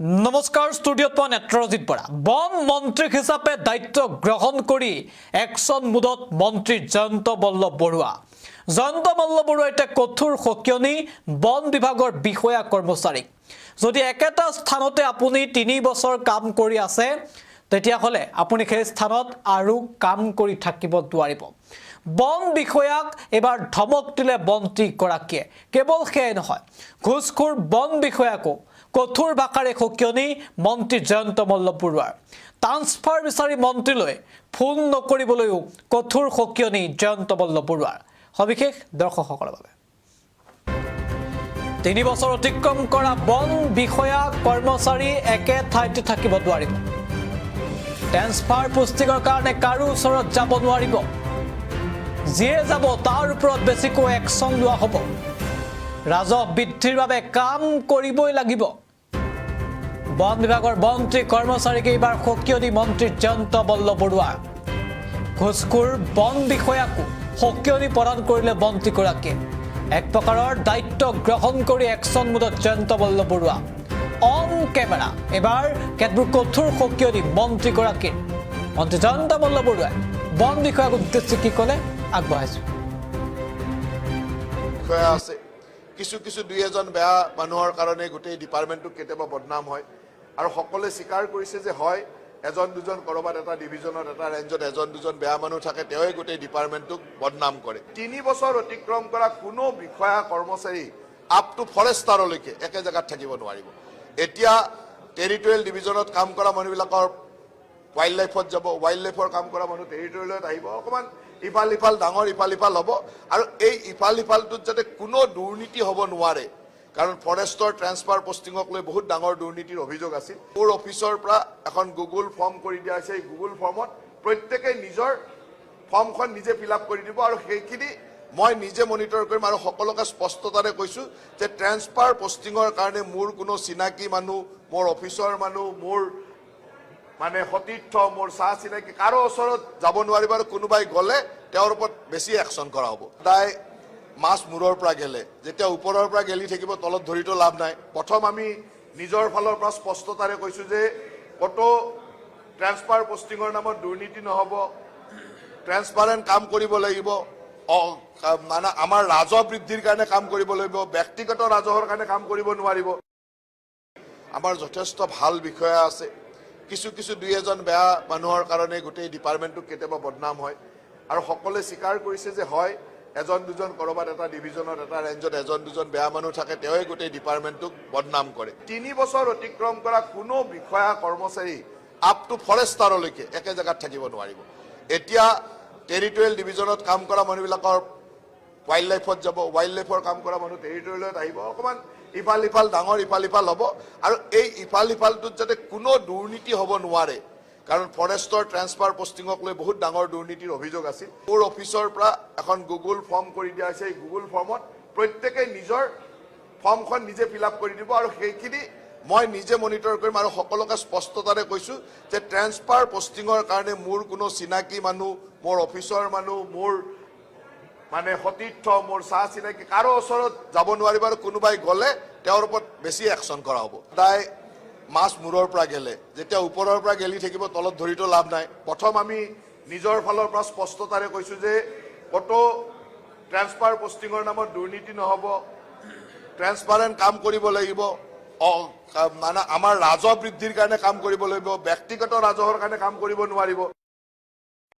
নমস্কাৰ ষ্টুডিঅ'ত মই নেত্ৰজিৎ বৰা বন মন্ত্ৰী হিচাপে দায়িত্ব গ্ৰহণ কৰি একশন মুডত মন্ত্ৰী জয়ন্ত বল্লভ বৰুৱা এতিয়া কঠোৰ সকিয়নি বন বিভাগৰ বিষয়া কৰ্মচাৰী যদি একেটা স্থানতে আপুনি 3 বছৰ কাম কৰি আছে তেতিয়া হলে আপুনি সেই স্থানত আৰু কাম কৰি থাকিব নোৱাৰিব বন বিষয়াক এবাৰ ধমক দিলে মন্ত্ৰী গৰাকীয়ে কেৱল সেই নহয় ঘুষখোৰ বন বিষয়াকো কঠোৰ ভাষাৰে সকিয়নি মন্ত্ৰী জয়ন্ত বল্লভ বৰুৱাৰ ট্ৰান্সফাৰ বিচাৰি মন্ত্ৰীলৈ ফোন নকৰিবলৈও কঠোৰ সকিয়নি জয়ন্ত বল্লভ বৰুৱাৰ সবিশেষ দৰ্শকসকলৰ বাবে 3 বছৰ অতিক্ৰম কৰা বন বিষয়া কৰ্মচাৰী একে ঠাইতে থাকিব নোৱাৰিব ট্ৰান্সফাৰ পোষ্টিংৰ কাৰণে কাৰো ওচৰত যাব নোৱাৰিব যিয়ে যাব তাৰ ওপৰত বেছিকৈ একশন লোৱা হ'ব ৰাজহ বৃদ্ধিৰ বাবে কাম কৰিবই লাগিব বন বিভাগৰ মন্ত্ৰী কৰ্মচাৰীক এইবাৰ সকিয়নি মন্ত্ৰী জয়ন্ত বল্লভ বৰুৱা ঘুষখোৰ বন বিষয়াকো সকিয়নি প্ৰদান কৰিলে মন্ত্ৰী গৰাকীয়ে এক প্ৰকাৰৰ দায়িত্ব গ্ৰহণ কৰি একশন মুডত জয়ন্ত বল্লভ বৰুৱা অন কেমেৰা এবাৰ কেতবোৰ কঠোৰ সকিয়নি মন্ত্ৰী গৰাকীৰ মন্ত্ৰী জয়ন্ত বল্লভ বৰুৱাই বন বিষয়াক উদ্দেশ্যি কি ক'লে আগবঢ়াইছো আছে কিছু দুই এজন বেয়া মানুহৰ কাৰণে গোটেই ডিপাৰ্টমেণ্টটো কেতিয়াবা বদনাম হয় আৰু সকলোৱে স্বীকাৰ কৰিছে যে হয় এজন দুজন কৰবাত এটা ডিভিজনত এটা ৰেঞ্জত এজন দুজন বেয়া মানুহ থাকে তেওঁই গোটেই ডিপাৰ্টমেণ্টটোক বদনাম কৰে 3 বছৰ অতিক্ৰম কৰা কোনো বিষয়া কৰ্মচাৰী আপ টু ফৰেষ্টাৰলৈকে একে জায়গাত থাকিব নোৱাৰিব এতিয়া টেৰিটৰিয়েল ডিভিজনত কাম কৰা মানুহবিলাকৰ ওয়াইল্ড লাইফত যাব ওয়াইল্ড লাইফৰ কাম কৰা মানুহ টেৰিটৰিয়েলত আহিব অকমান ইফাল ডাঙৰ ইফাল হ'ব আৰু এই ইফালটোত যাতে কোনো দুৰ্নীতি হ'ব নোৱাৰে কাৰণ ফৰেষ্টৰ ট্ৰান্সফাৰ পোষ্টিংক লৈ বহুত ডাঙৰ দুৰ্নীতিৰ অভিযোগ আছিল মোৰ অফিচৰ পৰা এখন গুগল ফৰ্ম কৰি দিয়া আছে এই গুগল ফৰ্মত প্ৰত্যেককে নিজৰ ফৰ্মখন নিজে ফিল আপ কৰি দিব আৰু সেইখিনি মই নিজে মনিটৰ কৰিম আৰু সকলোকে স্পষ্টতাৰে কৈছো যে ট্ৰান্সফাৰ পোষ্টিংৰ কাৰণে মোৰ কোনো চিনাকি মানুহ মোৰ অফিচৰ মানুহ মোৰ মানে সতীৰ্থ মোৰ চাহ চিনাকি কাৰো ওচৰত যাব নোৱাৰিব আৰু কোনোবাই গ'লে তেওঁৰ ওপৰত বেছি একশন কৰা হ'ব তাই মাছ মূৰৰ পৰা গেলে যেতিয়া ওপৰৰ পৰা গেলি থাকিব তলত ধৰিটো লাভ নাই প্ৰথম আমি নিজৰ ফালৰ পৰা স্পষ্টতাৰে কৈছো যে কতো ট্ৰান্সফাৰ পোষ্টিংৰ নামত দুৰ্নীতি নহ'ব ট্ৰান্সপাৰেণ্ট কাম কৰিব লাগিব মানে আমাৰ ৰাজহ বৃদ্ধিৰ কাৰণে কাম কৰিব লাগিব ব্যক্তিগত ৰাজহৰ কাৰণে কাম কৰিব নোৱাৰিব আমাৰ যথেষ্ট ভাল বিষয়া আছে কিছু দুই এজন বেয়া মানুহৰ কাৰণে গোটেই ডিপাৰ্টমেণ্টটো কেতিয়াবা বদনাম হয় আৰু সকলোৱে স্বীকাৰ কৰিছে যে হয় এজন দুজন কৰবাত এটা ডিভিজনত এটা ৰেঞ্জত এজন দুজন বেয়া মানুহ থাকে তেওঁই গোটেই ডিপাৰ্টমেণ্টটোক বদনাম কৰে 3 বছৰ অতিক্ৰম কৰা কোনো বিষয়া কৰ্মচাৰী আপ টু ফৰেষ্টাৰলৈকে একে জায়গাত থাকিব নোৱাৰিব এতিয়া টেৰিটৰিয়েল ডিভিজনত কাম কৰা মানুহবিলাকৰ ওয়াইল্ড লাইফত যাব ওয়াইল্ড লাইফৰ কাম কৰা মানুহ টেৰিটৰিয়েলত আহিব অকমান ইফাল ডাঙৰ ইফাল হ'ব আৰু এই ইফালটোত যাতে কোনো দুৰ্নীতি হ'ব নোৱাৰে কাৰণ ফৰেষ্টৰ ট্ৰান্সফাৰ পোষ্টিংক লৈ বহুত ডাঙৰ দুৰ্নীতিৰ অভিযোগ আছিল মোৰ অফিচৰ পৰা এখন গুগল ফৰ্ম কৰি দিয়া আছে এই গুগল ফৰ্মত প্ৰত্যেককে নিজৰ ফৰ্মখন নিজে ফিল আপ কৰি দিব আৰু সেইখিনি মই নিজে মনিটৰ কৰিম আৰু সকলোকে স্পষ্টতাৰে কৈছো যে ট্ৰান্সফাৰ পোষ্টিংৰ কাৰণে মোৰ কোনো চিনাকি মানুহ মোৰ অফিচৰ মানুহ মোৰ মানে সতীৰ্থ মোৰ চাহ চিনাকি কাৰো ওচৰত যাব নোৱাৰিব আৰু কোনোবাই গ'লে তেওঁৰ ওপৰত বেছি একশন কৰা হ'ব তাই মাছ মূৰৰ পৰা গেলে যেতিয়া ওপৰৰ পৰা গেলি থাকিব তলত ধৰিটো লাভ নাই প্ৰথম আমি নিজৰ ফালৰ পৰা স্পষ্টতাৰে কৈছো যে কতো ট্ৰান্সফাৰ পোষ্টিংৰ নামত দুৰ্নীতি নহ'ব ট্ৰান্সপাৰেণ্ট কাম কৰিব লাগিব মানে আমাৰ ৰাজহ বৃদ্ধিৰ কাৰণে কাম কৰিব লাগিব ব্যক্তিগত ৰাজহৰ কাৰণে কাম কৰিব নোৱাৰিব